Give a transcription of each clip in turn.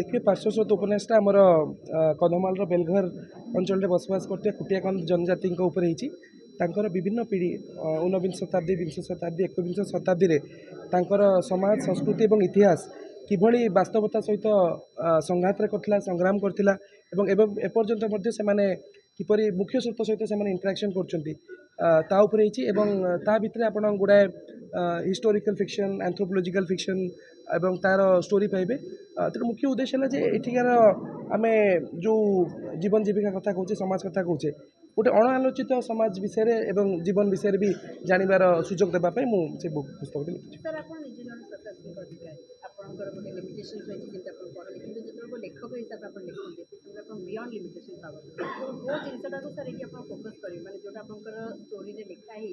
देखिए पार्श्वस्वत उपन्यासटा आमर कन्धमाल बेलघर अंचल बसवास करते कुटियाकंद जनजाति तांकर विभिन्न पीढ़ी ऊनविंश शताब्दी विंश शताब्दी एकविंश शताब्दी रे तांकर समाज संस्कृति और इतिहास किभली वास्तवता सहित संघात करथिला संग्राम करथिला एवं एपर्यंत से माने किपरि मुख्य स्रोत सहित से इंटराक्शन करछंती ता उपरे हिची एवं ता भितरे आपण गुडाए हिस्टोरिकल फिक्शन एंथ्रोपोलॉजिकल फिक्शन एवं तार स्टोरी पाइबे तेणु मुख्य उद्देश्य है जे एठिकार आमे जो जीवन जीविका कथा कहूचे समाज कथा कहूचे गोटे अणआलोचित समाज विषय एवं जीवन विषय भी जानवर सुजोग देवाई मुझे पुस्तक लिखी। सर आप निजे जन प्रशासनिक अधिकारी आपंकर गोटे लिमिटेशन रही जमी कहले कि जो लेखक हिसाब से लिखते बियंड लिमिटेशन पावर वो जिनटा को सर ये फोकस करेंगे माने जो आपंकर स्टोरी रे लिखा है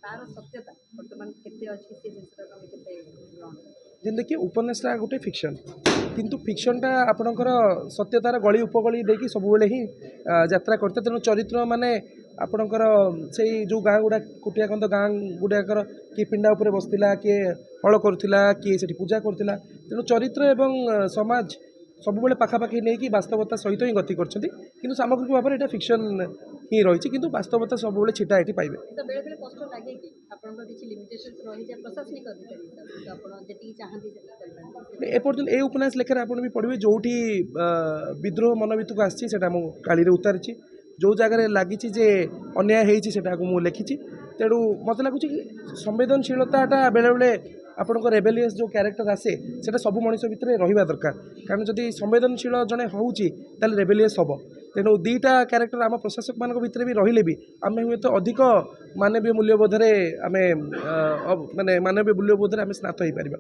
तार सत्यता बर्तमान केते अछि से जिनटा को केते जेन देखिए उपन्यासटा गोटे फिक्शन किंतु फिक्शनटा आपणकर सत्यतार गली उपगली देकी सब बेले ही यात्रा करते तेणु चरित्र माने आपणकर से जो गाँ गुड़ा कुटियाकंद गाँ गुड़ाकर किए पिंडा उपरे बसला किए हल करुला किए से पूजा करुला तेणु चरित्र एवं समाज सब बेले पाखापाखि नहीं कि वास्तवता सहित ही गति कर सामग्रिक भाव में यहाँ फिक्शन ही रही कि वास्तवता सब बेले छिटा ये पाइबे। कष्ट लगे कि प्रशासनिक अधिकारी एपर्यंत ए उपन्यास लेखार आप भी पढ़े जो विद्रोह मनोभितक आसी काली उतारी जो जगह लगी जे अन्याय होता लिखी तेणु मत लगुच संवेदनशीलता बेले बेले आपंक रेबेलियस जो क्यारेक्टर आसे से सब मनुष्य भितर रहा दरकार कारण जदि संवेदनशील जड़े हूँ रेबेलियस हम तेणु दीटा क्यारेक्टर आम प्रशासक मान भितर भी रही भी आम हे तो अधिक मानवीय मूल्यबोधरे आम माने मानवीय मूल्यबोधरे आम स्नात हो पार।